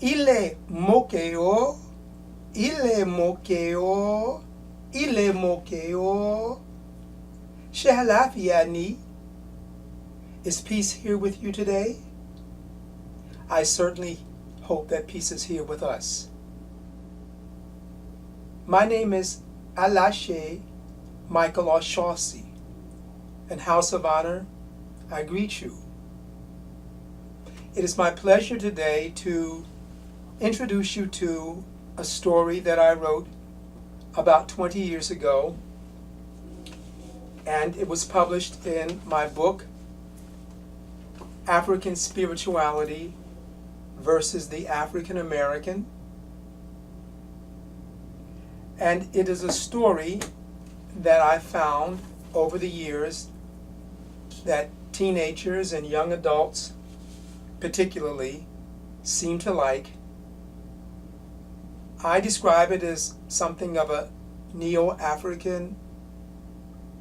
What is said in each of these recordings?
Ile mokeo, ile mokeo, ile mokeo. Shehalafiani. Is peace here with you today? I certainly hope that peace is here with us. My name is Alashe Michael Oshoosi, and House of Honor, I greet you. It is my pleasure today to introduce you to a story that I wrote about 20 years ago, and it was published in my book, African Spirituality versus the African American. And it is a story that I found over the years that teenagers and young adults particularly seem to like. I describe it as something of a Neo-African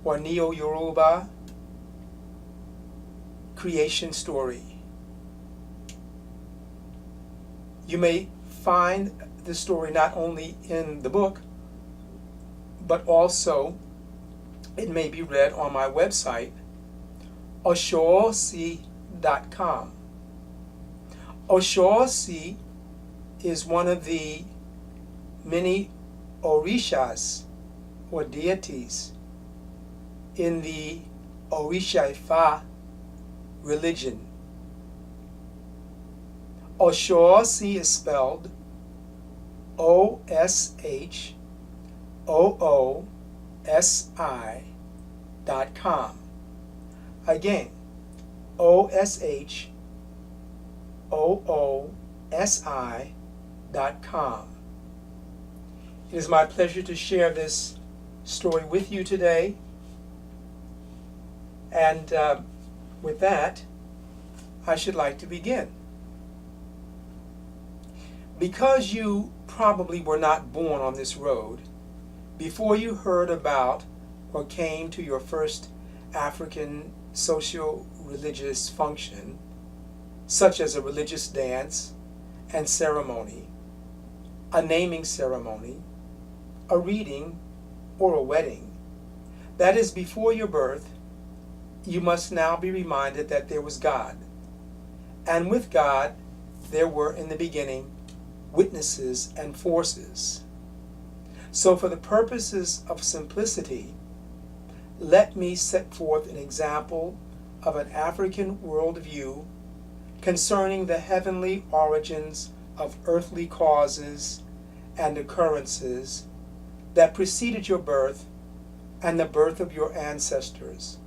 or Neo-Yoruba creation story. You may find the story not only in the book, but also it may be read on my website, Oshoosi.com. Oshoosi is one of the many orishas or deities in the ORISHA religion. Oshoosi is spelled OSHOOSI.com. Again, OSHOOSI.com. It is my pleasure to share this story with you today. And with that, I should like to begin. Because you probably were not born on this road, before you heard about or came to your first African socio-religious function, such as a religious dance and ceremony, a naming ceremony, a reading, or a wedding, that is before your birth, you must now be reminded that there was God. And with God, there were in the beginning witnesses and forces. So for the purposes of simplicity, let me set forth an example of an African worldview concerning the heavenly origins of earthly causes and occurrences that preceded your birth and the birth of your ancestors.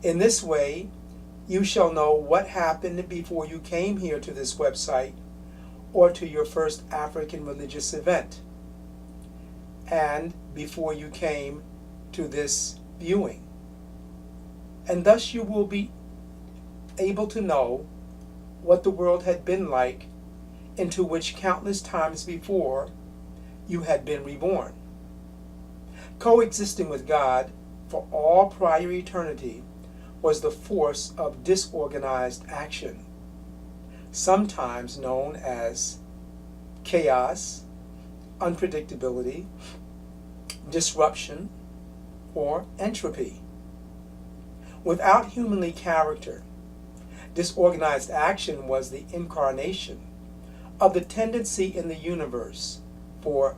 In this way, you shall know what happened before you came here to this website or to your first African religious event, and before you came to this viewing. And thus you will be able to know what the world had been like into which countless times before you had been reborn. Coexisting with God for all prior eternity was the force of disorganized action, sometimes known as chaos, unpredictability, disruption, or entropy. Without humanly character, disorganized action was the incarnation of the tendency in the universe for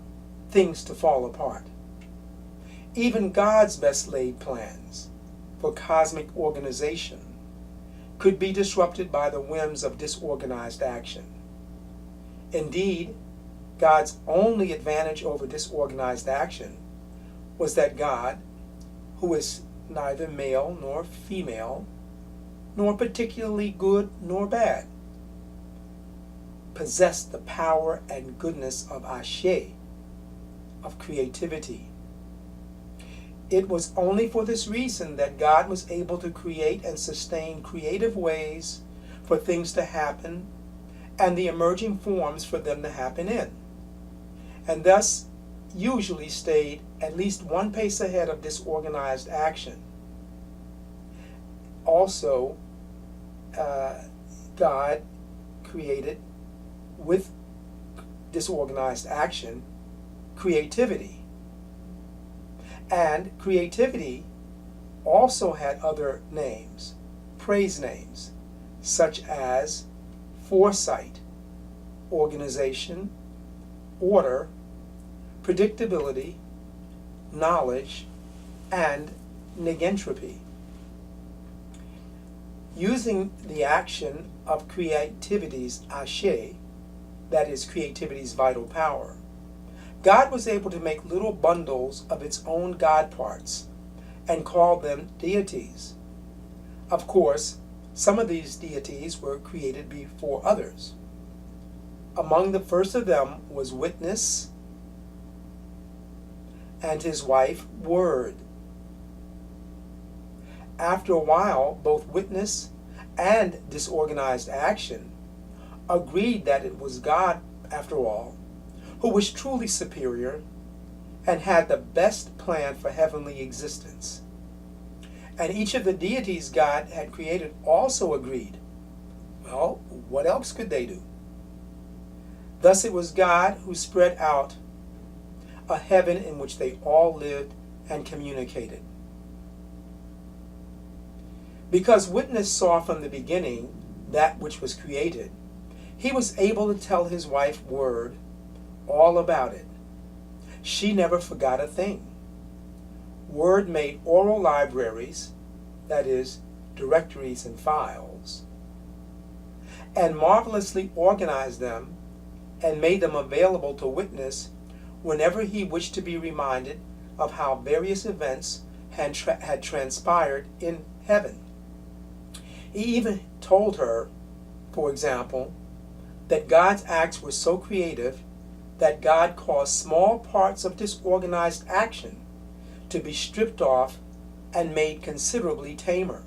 things to fall apart. Even God's best laid plans for cosmic organization could be disrupted by the whims of disorganized action. Indeed, God's only advantage over disorganized action was that God, who is neither male nor female, nor particularly good nor bad, possessed the power and goodness of Ashe, of creativity. It was only for this reason that God was able to create and sustain creative ways for things to happen and the emerging forms for them to happen in, and thus usually stayed at least one pace ahead of disorganized action. Also, God created with disorganized action, creativity. And creativity also had other names, praise names, such as foresight, organization, order, predictability, knowledge, and negentropy. Using the action of creativity's Ashe, that is creativity's vital power, God was able to make little bundles of its own God parts and call them deities. Of course, some of these deities were created before others. Among the first of them was Witness and his wife Word. After a while, both Witness and disorganized action agreed that it was God, after all, who was truly superior and had the best plan for heavenly existence. And each of the deities God had created also agreed. Well, what else could they do? Thus it was God who spread out a heaven in which they all lived and communicated. Because Witness saw from the beginning that which was created, he was able to tell his wife Word all about it. She never forgot a thing. Word made oral libraries, that is, directories and files, and marvelously organized them and made them available to Witness whenever he wished to be reminded of how various events had transpired in heaven. He even told her, for example, that God's acts were so creative that God caused small parts of disorganized action to be stripped off and made considerably tamer,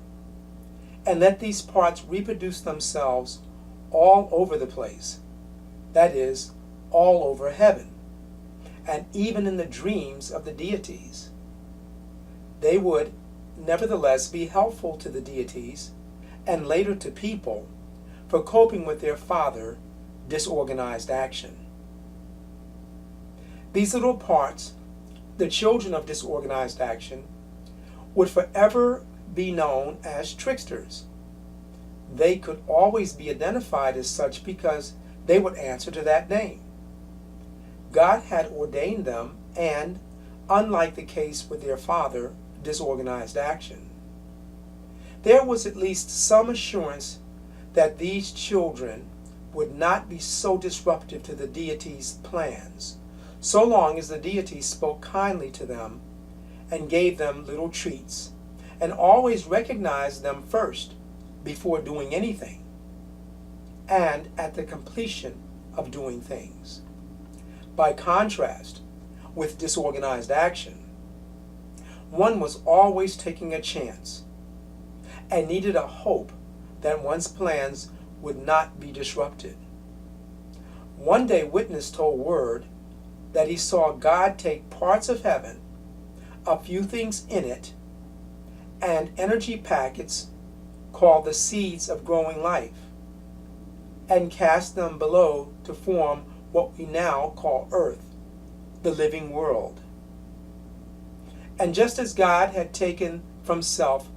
and let these parts reproduce themselves all over the place, that is, all over heaven, and even in the dreams of the deities. They would nevertheless be helpful to the deities and later to people for coping with their father, disorganized action. These little parts, the children of disorganized action, would forever be known as tricksters. They could always be identified as such because they would answer to that name. God had ordained them, and, unlike the case with their father, disorganized action, there was at least some assurance that these children would not be so disruptive to the deity's plans, so long as the deity spoke kindly to them and gave them little treats, and always recognized them first before doing anything, and at the completion of doing things. By contrast with disorganized action, one was always taking a chance and needed a hope that one's plans would not be disrupted. One day Witness told Word that he saw God take parts of heaven, a few things in it, and energy packets called the seeds of growing life, and cast them below to form what we now call Earth, the living world. And just as God had taken from self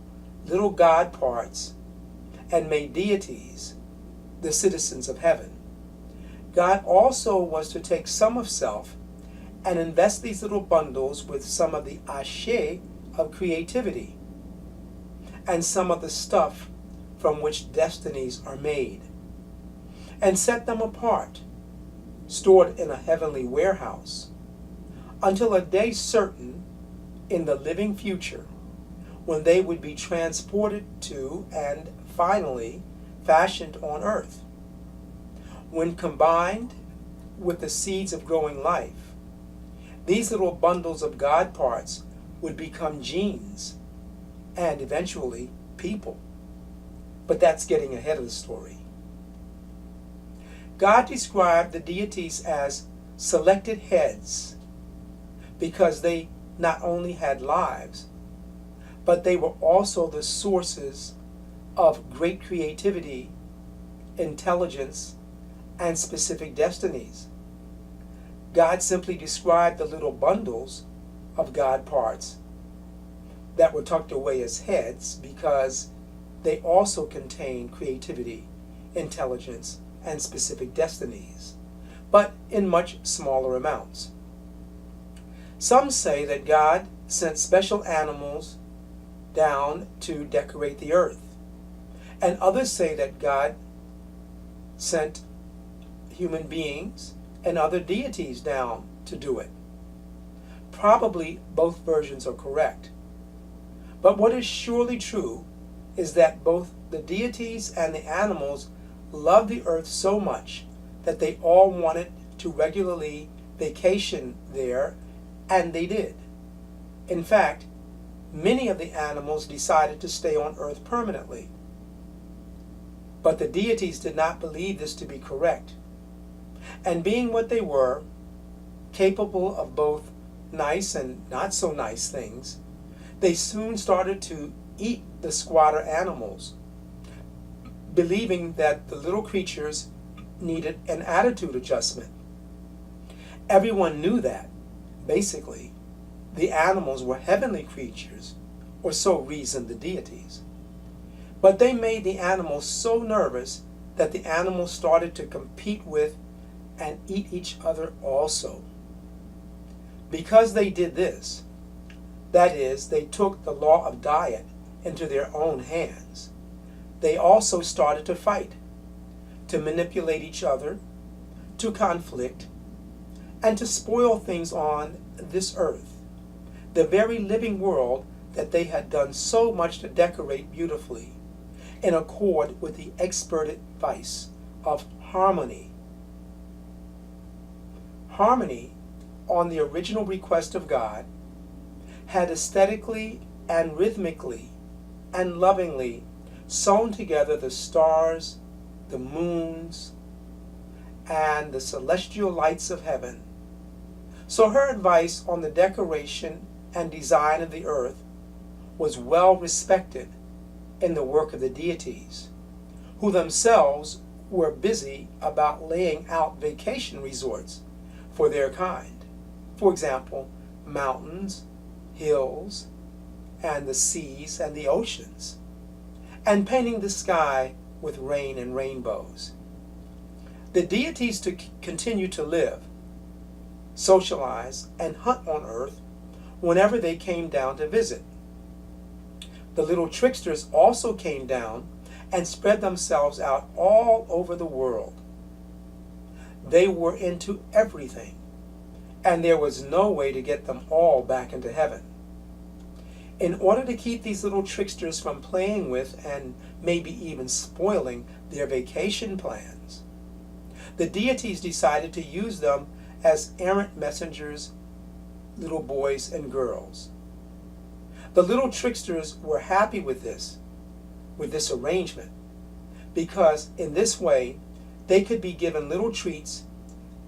little God parts and made deities, the citizens of heaven, God also was to take some of self and invest these little bundles with some of the Ashe of creativity and some of the stuff from which destinies are made, and set them apart, stored in a heavenly warehouse, until a day certain in the living future when they would be transported to and finally fashioned on earth. When combined with the seeds of growing life, these little bundles of God parts would become genes and eventually people. But that's getting ahead of the story. God described the deities as selected heads because they not only had lives, but they were also the sources of great creativity, intelligence, and specific destinies. God simply described the little bundles of God parts that were tucked away as heads because they also contain creativity, intelligence, and specific destinies, but in much smaller amounts. Some say that God sent special animals down to decorate the earth, and others say that God sent human beings and other deities down to do it. Probably both versions are correct. But what is surely true is that both the deities and the animals loved the earth so much that they all wanted to regularly vacation there, and they did. In fact, many of the animals decided to stay on earth permanently. But the deities did not believe this to be correct. And being what they were, capable of both nice and not so nice things, they soon started to eat the squatter animals, believing that the little creatures needed an attitude adjustment. Everyone knew that, basically, the animals were heavenly creatures, or so reasoned the deities. But they made the animals so nervous that the animals started to compete with and eat each other also. Because they did this, that is, they took the law of diet into their own hands, they also started to fight, to manipulate each other, to conflict, and to spoil things on this earth, the very living world that they had done so much to decorate beautifully, in accord with the expert advice of harmony. Harmony, on the original request of God, had aesthetically and rhythmically and lovingly sewn together the stars, the moons, and the celestial lights of heaven. So her advice on the decoration and design of the earth was well respected in the work of the deities, who themselves were busy about laying out vacation resorts for their kind. For example, mountains, hills, and the seas and the oceans, and painting the sky with rain and rainbows. The deities to continue to live, socialize, and hunt on earth whenever they came down to visit. The little tricksters also came down and spread themselves out all over the world. They were into everything, and there was no way to get them all back into heaven. In order to keep these little tricksters from playing with and maybe even spoiling their vacation plans, the deities decided to use them as errant messengers, little boys and girls. The little tricksters were happy with this arrangement, because in this way they could be given little treats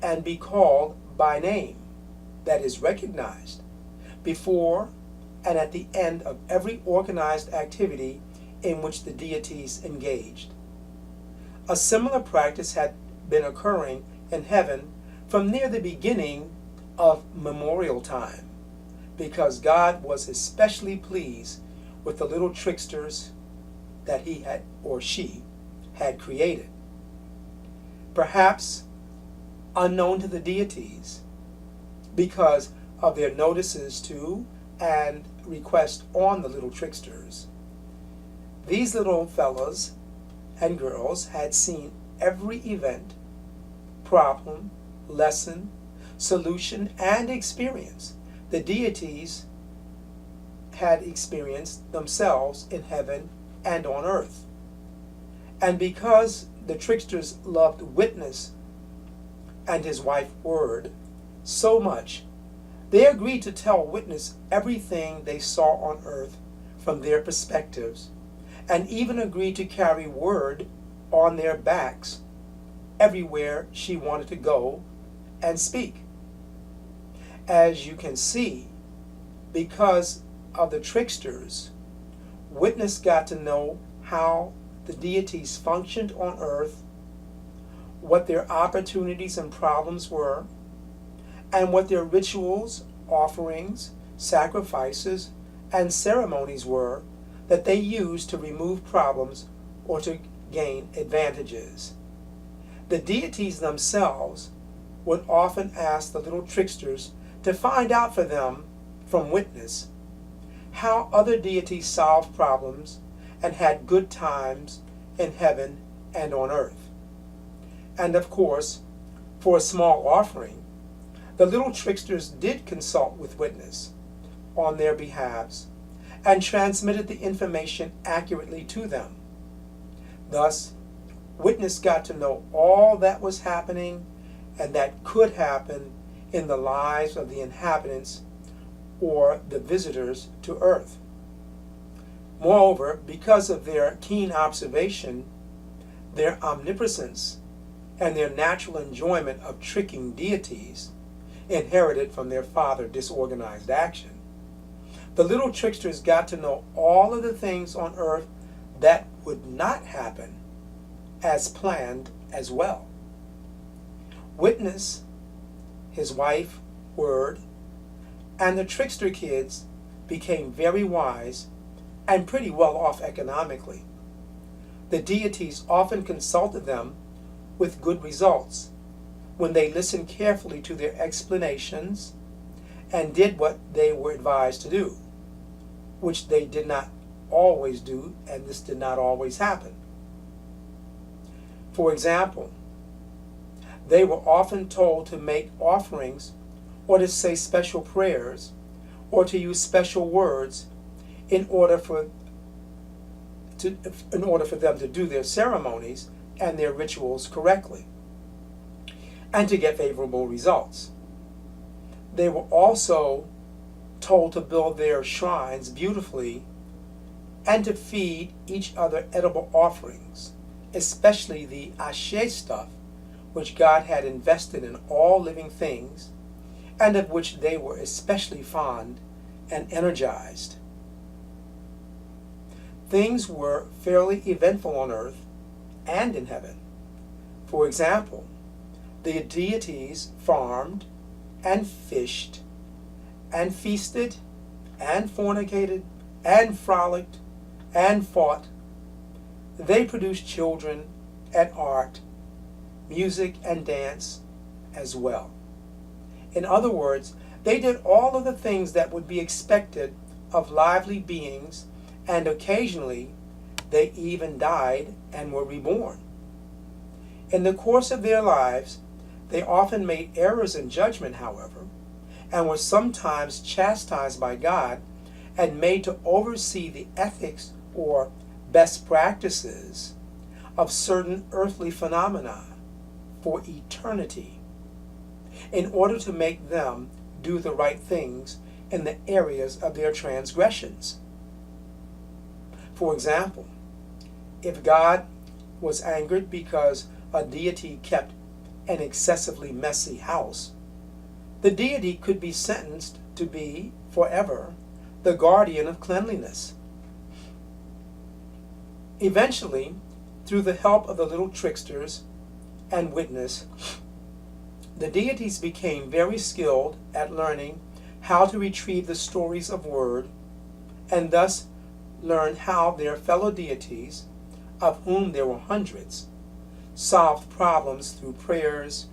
and be called by name, that is, recognized, before and at the end of every organized activity in which the deities engaged. A similar practice had been occurring in heaven from near the beginning of memorial time, because God was especially pleased with the little tricksters that he had, or she had, created. Perhaps unknown to the deities, because of their notices to and request on the little tricksters. These little fellows and girls had seen every event, problem, lesson, solution, and experience the deities had experienced themselves in heaven and on earth. And because the tricksters loved Witness and his wife Word so much, they agreed to tell Witness everything they saw on earth from their perspectives, and even agreed to carry Word on their backs everywhere she wanted to go and speak. As you can see, because of the tricksters, Witness got to know how the deities functioned on earth, what their opportunities and problems were, and what their rituals, offerings, sacrifices, and ceremonies were that they used to remove problems or to gain advantages. The deities themselves would often ask the little tricksters to find out for them from witness how other deities solved problems and had good times in heaven and on earth. And of course, for a small offering, the little tricksters did consult with witness on their behalves and transmitted the information accurately to them. Thus, witness got to know all that was happening and that could happen in the lives of the inhabitants or the visitors to earth. Moreover, because of their keen observation, their omnipresence, and their natural enjoyment of tricking deities, inherited from their father disorganized action, the little tricksters got to know all of the things on earth that would not happen as planned as well. Witness, his wife, Word, and the trickster kids became very wise and pretty well off economically. The deities often consulted them with good results when they listened carefully to their explanations and did what they were advised to do, which they did not always do, and this did not always happen. For example, they were often told to make offerings or to say special prayers or to use special words in order for them to do their ceremonies and their rituals correctly and to get favorable results. They were also told to build their shrines beautifully and to feed each other edible offerings, especially the ASHE stuff, which God had invested in all living things and of which they were especially fond and energized. Things were fairly eventful on earth and in heaven. For example, the deities farmed and fished and feasted and fornicated and frolicked and fought. They produced children and art, music and dance as well. In other words, they did all of the things that would be expected of lively beings, and occasionally they even died and were reborn. In the course of their lives, they often made errors in judgment, however, and were sometimes chastised by God and made to oversee the ethics or best practices of certain earthly phenomena for eternity, in order to make them do the right things in the areas of their transgressions. For example, if God was angered because a deity kept an excessively messy house, the deity could be sentenced to be, forever, the guardian of cleanliness. Eventually, through the help of the little tricksters and witness, the deities became very skilled at learning how to retrieve the stories of Word, and thus learned how their fellow deities, of whom there were hundreds, solved problems through prayers,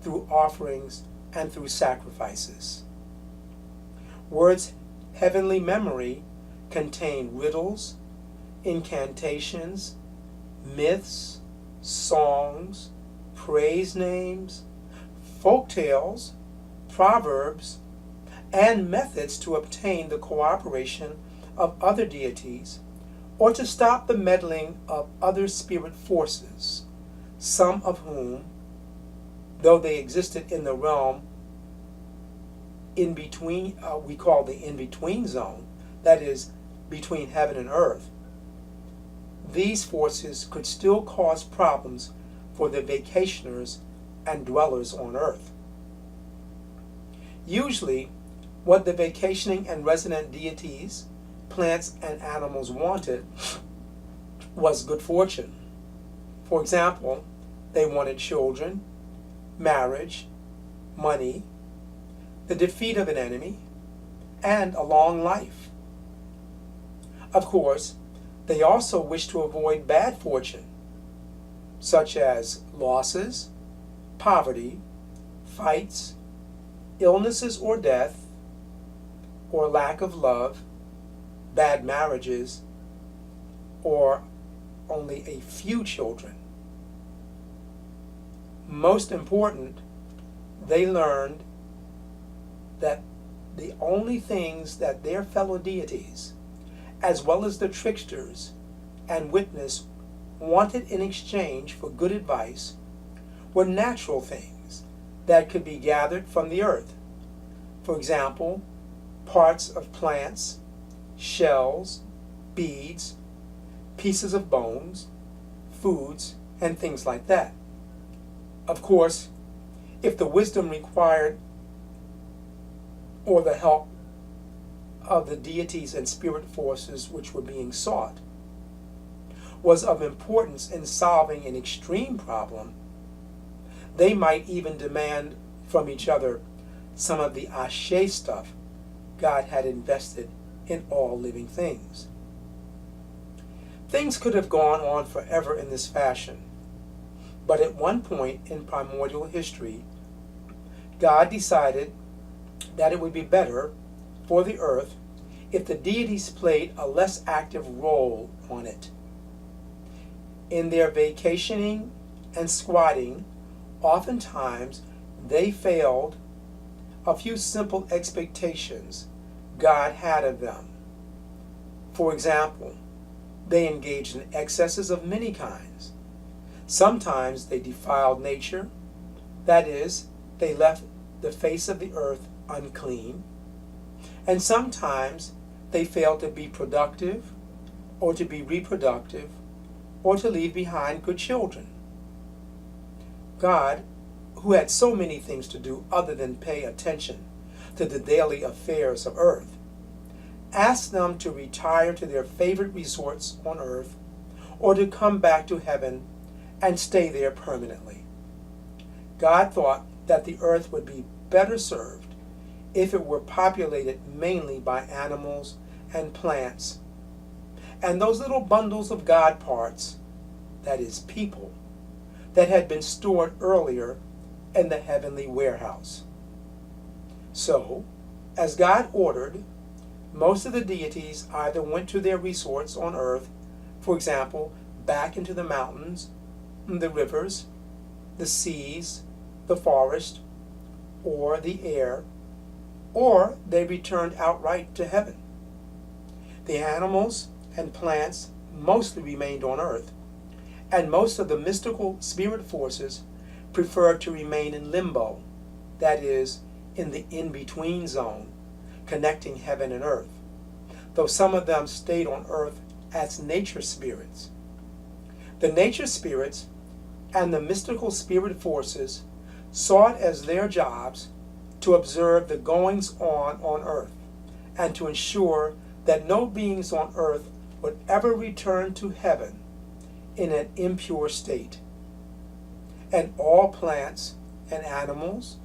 through offerings, and through sacrifices. Word's heavenly memory contained riddles, incantations, myths, songs, praise names, folk tales, proverbs, and methods to obtain the cooperation of other deities or to stop the meddling of other spirit forces, some of whom, though they existed in the realm in between, we call the in-between zone, that is, between heaven and earth, these forces could still cause problems for the vacationers and dwellers on earth. Usually, what the vacationing and resident deities, plants, and animals wanted was good fortune. For example, They wanted children, marriage, money, the defeat of an enemy, and a long life. Of course, they also wished to avoid bad fortune, such as losses, poverty, fights, illnesses or death, or lack of love, bad marriages, or only a few children. Most important, they learned that the only things that their fellow deities, as well as the tricksters and witness, wanted in exchange for good advice were natural things that could be gathered from the earth. For example, parts of plants, shells, beads, pieces of bones, foods, and things like that. Of course, if the wisdom required or the help of the deities and spirit forces which were being sought was of importance in solving an extreme problem, they might even demand from each other some of the Alashe stuff God had invested in all living things. Things could have gone on forever in this fashion, but at one point in primordial history, God decided that it would be better for the earth if the deities played a less active role on it. In their vacationing and squatting, oftentimes they failed a few simple expectations God had of them. For example, they engaged in excesses of many kinds. Sometimes they defiled nature, that is, they left the face of the earth unclean, and sometimes they failed to be productive, or to be reproductive, or to leave behind good children. God, who had so many things to do other than pay attention to the daily affairs of earth, asked them to retire to their favorite resorts on earth, or to come back to heaven and stay there permanently. God thought that the earth would be better served if it were populated mainly by animals and plants, and those little bundles of God parts, that is, people, that had been stored earlier in the heavenly warehouse. So, as God ordered, most of the deities either went to their resorts on earth, for example, back into the mountains, the rivers, the seas, the forest, or the air, or they returned outright to heaven. The animals and plants mostly remained on earth, and most of the mystical spirit forces preferred to remain in limbo, that is, in the in-between zone, connecting heaven and earth, though some of them stayed on earth as nature spirits. The nature spirits and the mystical spirit forces saw it as their jobs to observe the goings-on earth, and to ensure that no beings on earth would ever return to heaven in an impure state. And all plants and animals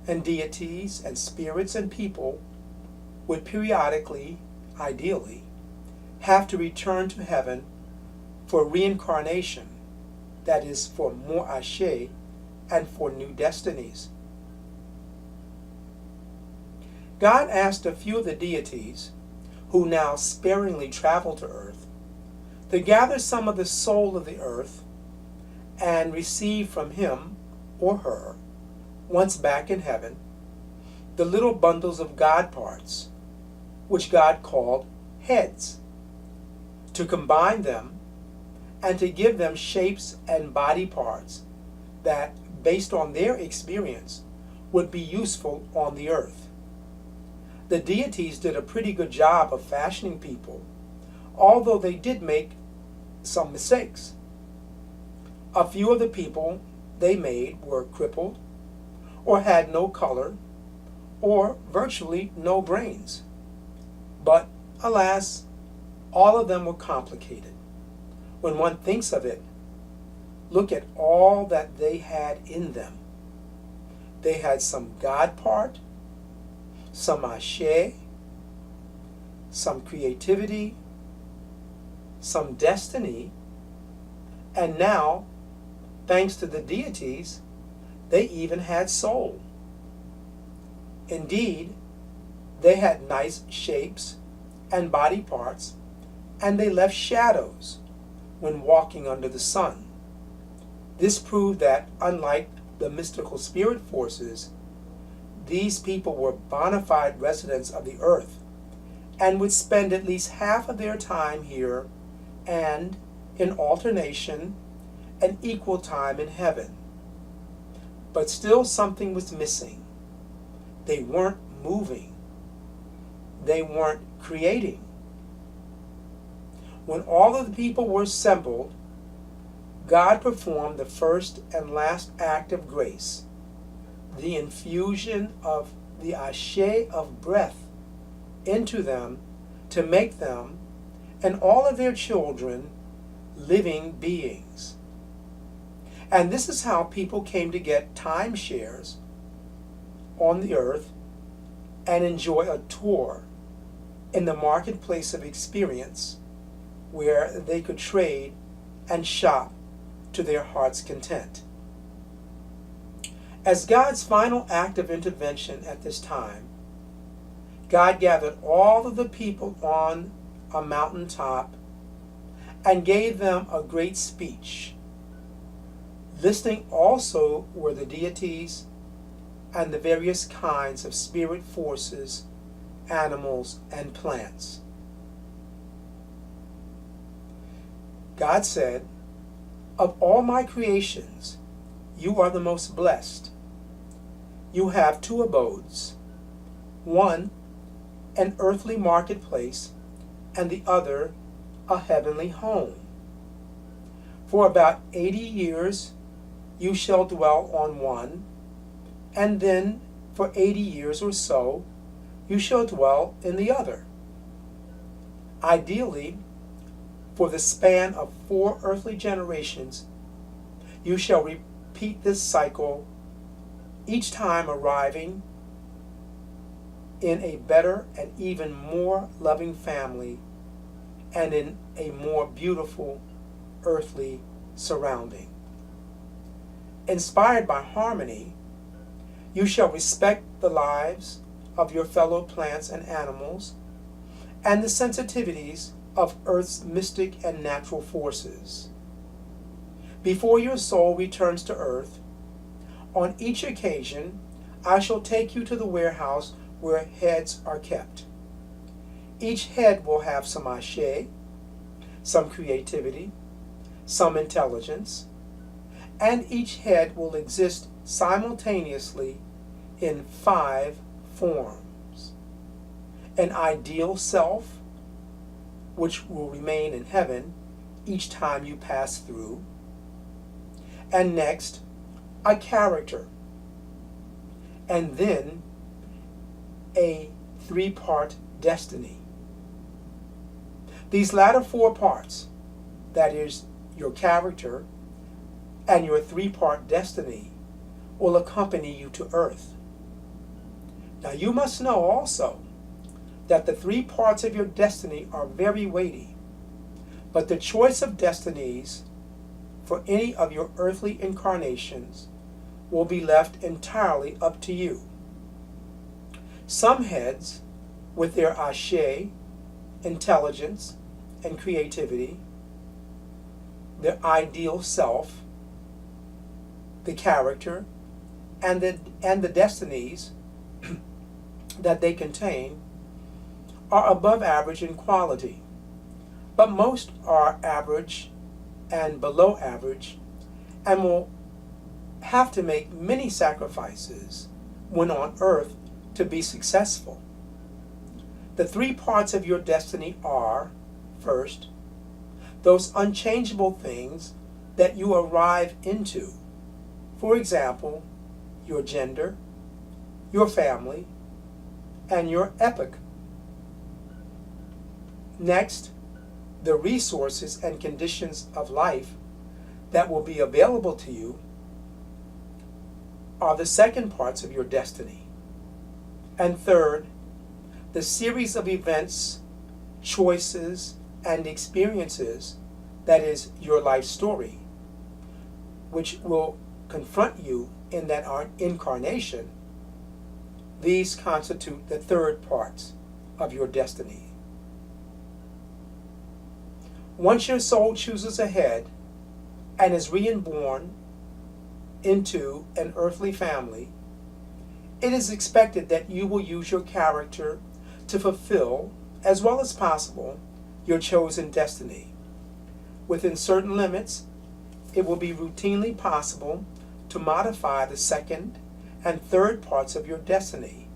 and deities and spirits and people would periodically, ideally, have to return to heaven for reincarnation, that is, for more Ashe and for new destinies. God asked a few of the deities, who now sparingly travel to earth, to gather some of the soul of the earth and receive from him or her, once back in heaven, the little bundles of God parts, which God called heads, to combine them and to give them shapes and body parts that, based on their experience, would be useful on the earth. The deities did a pretty good job of fashioning people, although they did make some mistakes. A few of the people they made were crippled, or had no color, or virtually no brains. But, alas, all of them were complicated. When one thinks of it, look at all that they had in them. They had some God part, some Ashe, some creativity, some destiny, and now, thanks to the deities, they even had soul. Indeed, they had nice shapes and body parts, and they left shadows when walking under the sun. This proved that, unlike the mystical spirit forces, these people were bona fide residents of the earth and would spend at least half of their time here and, in alternation, an equal time in heaven. But still something was missing. They weren't moving. They weren't creating. When all of the people were assembled, God performed the first and last act of grace, the infusion of the Ashe of breath into them to make them and all of their children living beings. And this is how people came to get timeshares on the earth and enjoy a tour in the marketplace of experience where they could trade and shop to their heart's content. As God's final act of intervention at this time, God gathered all of the people on a mountaintop and gave them a great speech. Listening also were the deities and the various kinds of spirit forces, animals, and plants. God said, "Of all my creations, you are the most blessed. You have two abodes, one an earthly marketplace, and the other a heavenly home. For about 80 years you shall dwell on one, and then for 80 years or so you shall dwell in the other. Ideally, for the span of 4 earthly generations, you shall repeat this cycle, each time arriving in a better and even more loving family and in a more beautiful earthly surrounding. Inspired by harmony, you shall respect the lives of your fellow plants and animals and the sensitivities of Earth's mystic and natural forces. Before your soul returns to Earth, on each occasion I shall take you to the warehouse where heads are kept. Each head will have some Ashe, some creativity, some intelligence, and each head will exist simultaneously in 5 forms. An ideal self, which will remain in heaven each time you pass through. And next, a character. And then a 3-part destiny. These latter 4 parts, that is, your character and your 3-part destiny, will accompany you to Earth. Now you must know also that the 3 parts of your destiny are very weighty, but the choice of destinies for any of your earthly incarnations will be left entirely up to you. Some heads, with their Ashe, intelligence, and creativity, their ideal self, the character, and the destinies that they contain, are above average in quality, but most are average and below average and will have to make many sacrifices when on Earth to be successful. The 3 parts of your destiny are, first, those unchangeable things that you arrive into. For example, your gender, your family, and your epoch. Next, the resources and conditions of life that will be available to you are the second parts of your destiny. And third, the series of events, choices, and experiences that is your life story, which will confront you in that incarnation. These constitute the third parts of your destiny. Once your soul chooses a head and is reborn into an earthly family, it is expected that you will use your character to fulfill, as well as possible, your chosen destiny. Within certain limits, it will be routinely possible to modify the second and third parts of your destiny,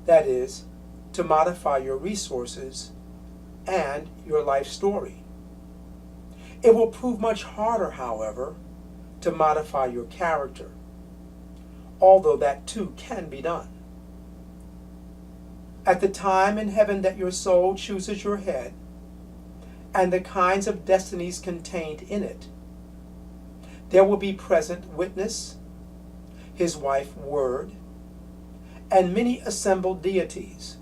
that is, to modify your resources and your life story. It will prove much harder, however, to modify your character, although that too can be done. At the time in heaven that your soul chooses your head and the kinds of destinies contained in it, there will be present witness, his wife Word, and many assembled deities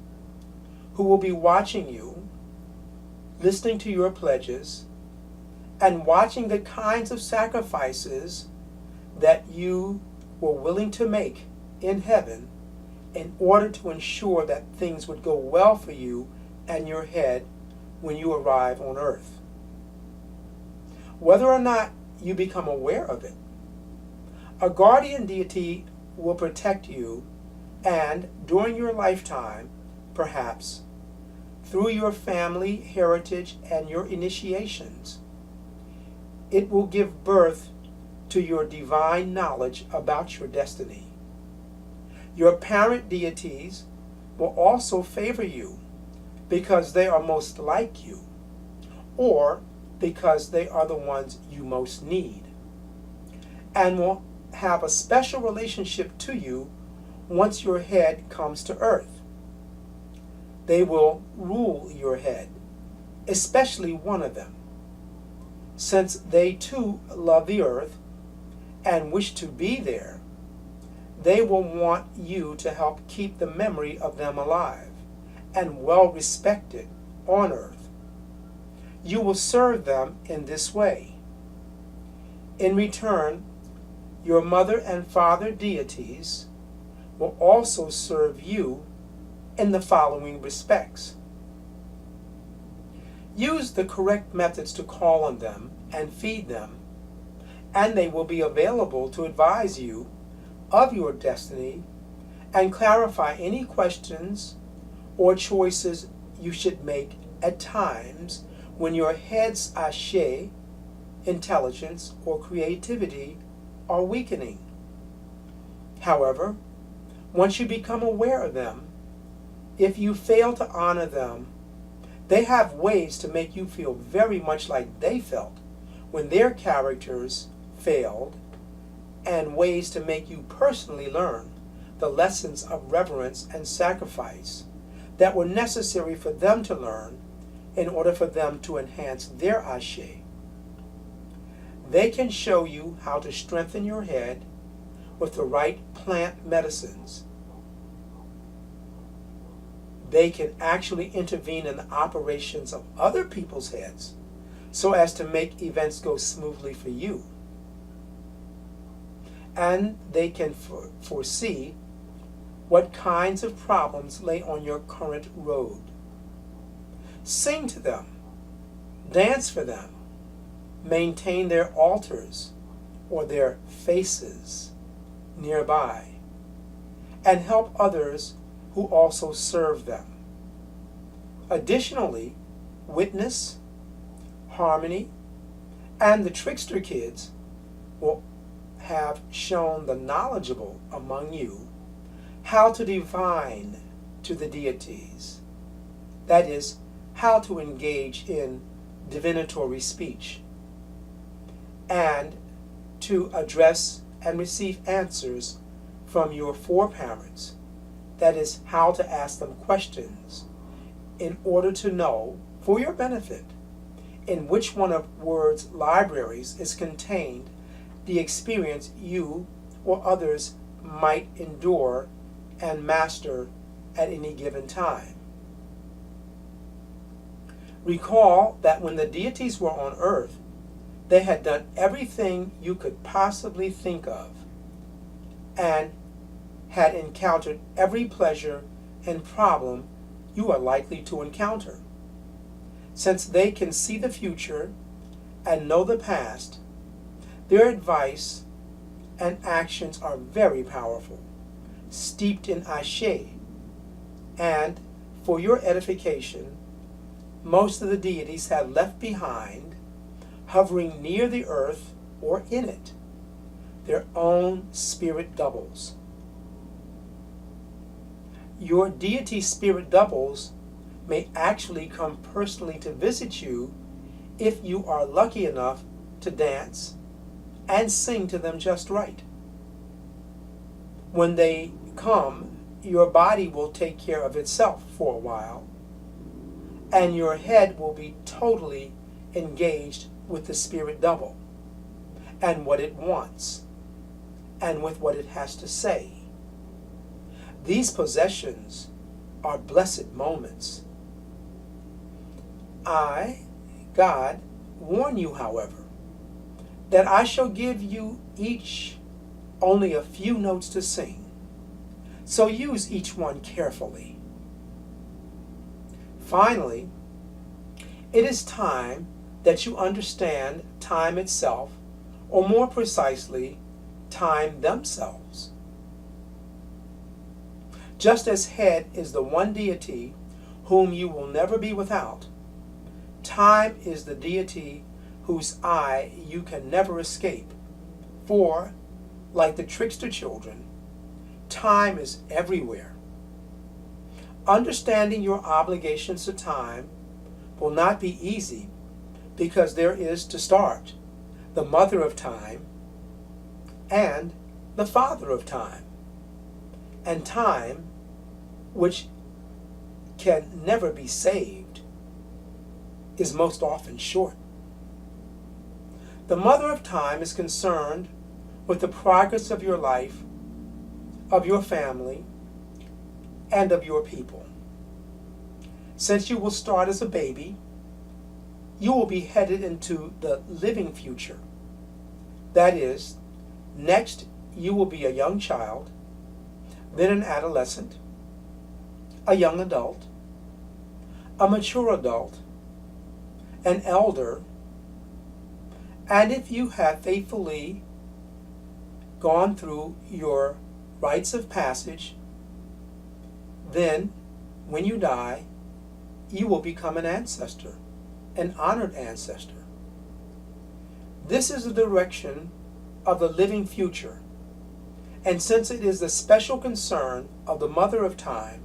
who will be watching you, listening to your pledges, and watching the kinds of sacrifices that you were willing to make in heaven in order to ensure that things would go well for you and your head when you arrive on earth. Whether or not you become aware of it, a guardian deity will protect you, and during your lifetime, perhaps, through your family heritage and your initiations, it will give birth to your divine knowledge about your destiny. Your parent deities will also favor you because they are most like you, or because they are the ones you most need, and will have a special relationship to you once your head comes to earth. They will rule your head, especially one of them. Since they too love the earth and wish to be there, they will want you to help keep the memory of them alive and well respected on earth. You will serve them in this way. In return, your mother and father deities will also serve you in the following respects. Use the correct methods to call on them and feed them, and they will be available to advise you of your destiny and clarify any questions or choices you should make at times when your head's Ashe, intelligence, or creativity are weakening. However, once you become aware of them, if you fail to honor them, they have ways to make you feel very much like they felt when their characters failed, and ways to make you personally learn the lessons of reverence and sacrifice that were necessary for them to learn in order for them to enhance their Ashe. They can show you how to strengthen your head with the right plant medicines. They can actually intervene in the operations of other people's heads so as to make events go smoothly for you. And they can foresee what kinds of problems lay on your current road. Sing to them, dance for them, maintain their altars or their faces nearby, and help others who also serve them. Additionally, Witness, Harmony, and the Trickster Kids will have shown the knowledgeable among you how to divine to the deities. That is, how to engage in divinatory speech and to address and receive answers from your foreparents. That is, how to ask them questions in order to know, for your benefit, in which one of Word's libraries is contained the experience you or others might endure and master at any given time. Recall that when the deities were on earth, they had done everything you could possibly think of and had encountered every pleasure and problem you are likely to encounter. Since they can see the future and know the past, their advice and actions are very powerful, steeped in ISHESHE, and for your edification, most of the deities have left behind, hovering near the earth or in it, their own spirit doubles. Your deity spirit doubles may actually come personally to visit you if you are lucky enough to dance and sing to them just right. When they come, your body will take care of itself for a while, and your head will be totally engaged with the spirit double and what it wants and with what it has to say. These possessions are blessed moments. I, God, warn you, however, that I shall give you each only a few notes to sing, so use each one carefully. Finally, it is time that you understand time itself, or more precisely, time themselves. Just as head is the one deity whom you will never be without, time is the deity whose eye you can never escape. For, like the trickster children, time is everywhere. Understanding your obligations to time will not be easy, because there is, to start, the mother of time and the father of time. And time, which can never be saved, is most often short. The mother of time is concerned with the progress of your life, of your family, and of your people. Since you will start as a baby, you will be headed into the living future. That is, next you will be a young child, then an adolescent, a young adult, a mature adult, an elder, and if you have faithfully gone through your rites of passage, then when you die, you will become an ancestor, an honored ancestor. This is the direction of the living future, and since it is the special concern of the mother of time,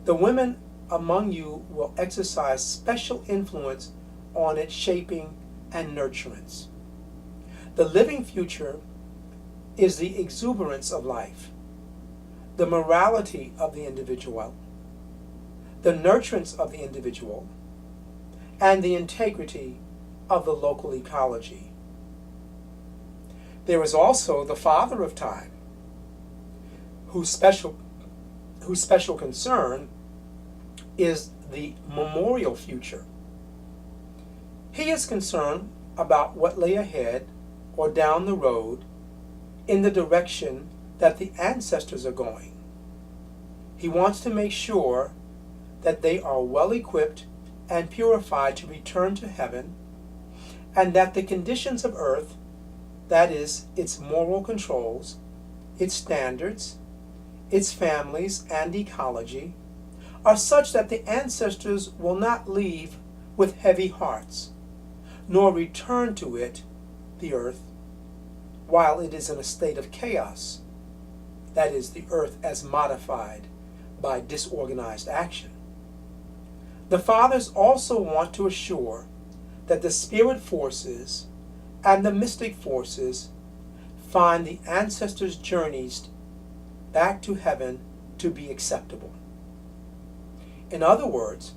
the women among you will exercise special influence on its shaping and nurturance. The living future is the exuberance of life, the morality of the individual, the nurturance of the individual, and the integrity of the local ecology. There is also the father of time, whose special concern is the memorial future. He is concerned about what lay ahead or down the road in the direction that the ancestors are going. He wants to make sure that they are well equipped and purified to return to heaven, and that the conditions of earth, that is, its moral controls, its standards, its families and ecology, are such that the ancestors will not leave with heavy hearts, nor return to it, the earth, while it is in a state of chaos, that is, the earth as modified by disorganized action. The fathers also want to assure that the spirit forces and the mystic forces find the ancestors' journeys back to heaven to be acceptable. In other words,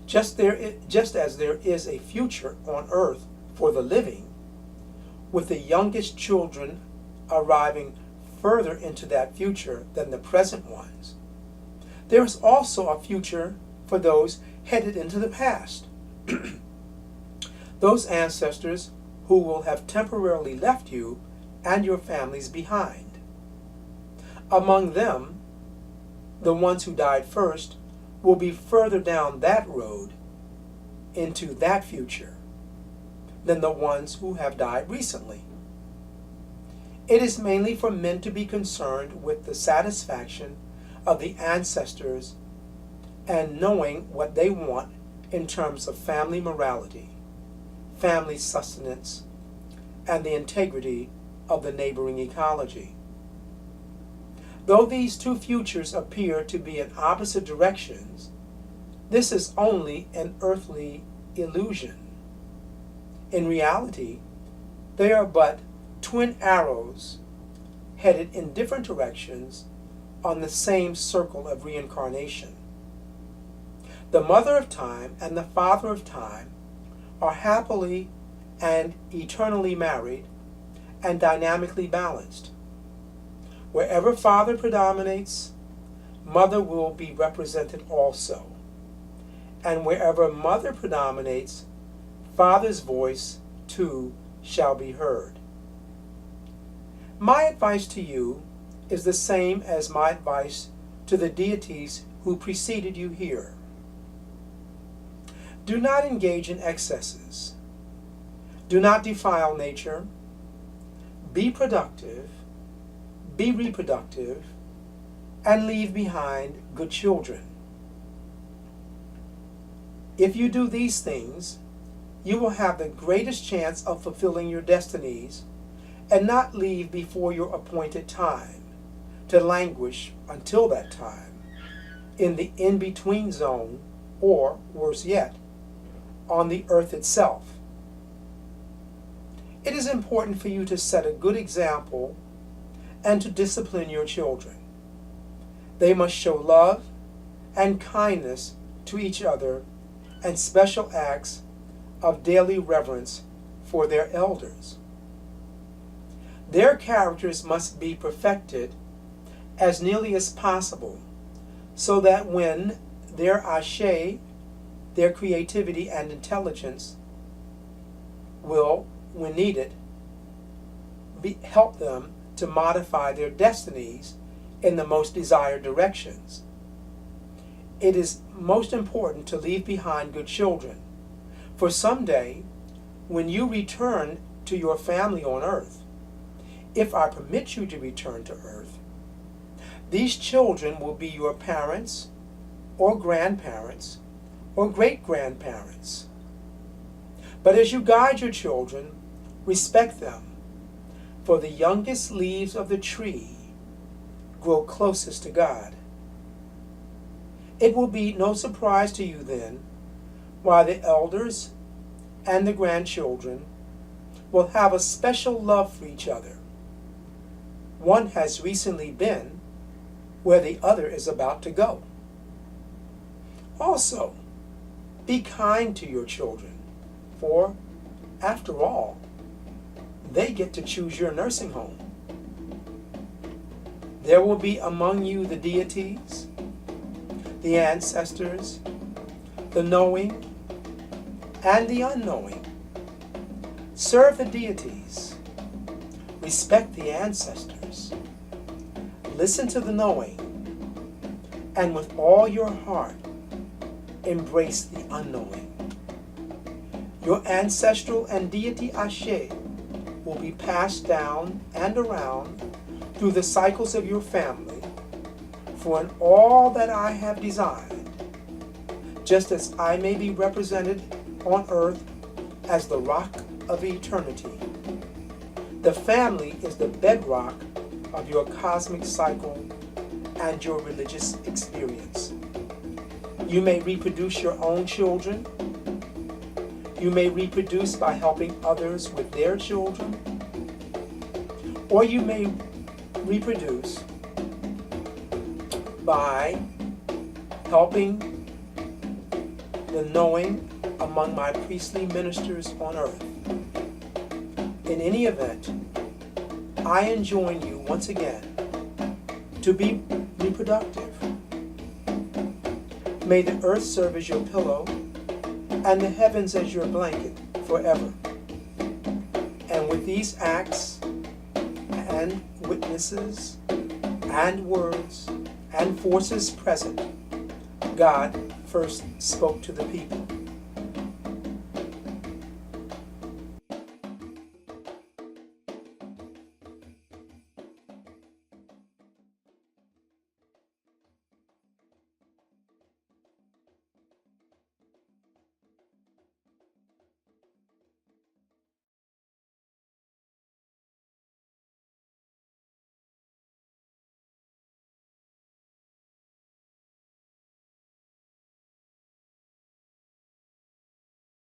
Just as there is a future on earth for the living, with the youngest children arriving further into that future than the present ones, there is also a future for those headed into the past. Those ancestors who will have temporarily left you and your families behind. Among them, the ones who died first will be further down that road into that future than the ones who have died recently. It is mainly for men to be concerned with the satisfaction of the ancestors and knowing what they want in terms of family morality, family sustenance, and the integrity of the neighboring ecology. Though these two futures appear to be in opposite directions, this is only an earthly illusion. In reality, they are but twin arrows headed in different directions on the same circle of reincarnation. The mother of time and the father of time are happily and eternally married and dynamically balanced. Wherever father predominates, mother will be represented also. And wherever mother predominates, father's voice too shall be heard. My advice to you is the same as my advice to the deities who preceded you here. Do not engage in excesses. Do not defile nature. Be productive, be reproductive, and leave behind good children. If you do these things, you will have the greatest chance of fulfilling your destinies and not leave before your appointed time to languish until that time in the in-between zone, or, worse yet, on the earth itself. It is important for you to set a good example and to discipline your children. They must show love and kindness to each other and special acts of daily reverence for their elders. Their characters must be perfected as nearly as possible so that when their Ashe, their creativity and intelligence will, when needed, help them to modify their destinies in the most desired directions. It is most important to leave behind good children, for someday, when you return to your family on earth, if I permit you to return to earth, these children will be your parents, or grandparents, or great-grandparents. But as you guide your children, respect them, for the youngest leaves of the tree grow closest to God. It will be no surprise to you then why the elders and the grandchildren will have a special love for each other. One has recently been where the other is about to go. Also, be kind to your children, for, after all, they get to choose your nursing home. There will be among you the deities, the ancestors, the knowing, and the unknowing. Serve the deities. Respect the ancestors. Listen to the knowing. And with all your heart, embrace the unknowing. Your ancestral and deity Ashe will be passed down and around through the cycles of your family, for in all that I have designed, just as I may be represented on earth as the rock of eternity, the family is the bedrock of your cosmic cycle and your religious experience. You may reproduce your own children. You may reproduce by helping others with their children. Or you may reproduce by helping the knowing among my priestly ministers on earth. In any event, I enjoin you once again to be reproductive. May the earth serve as your pillow and the heavens as your blanket forever. And with these acts and witnesses and words and forces present, God first spoke to the people.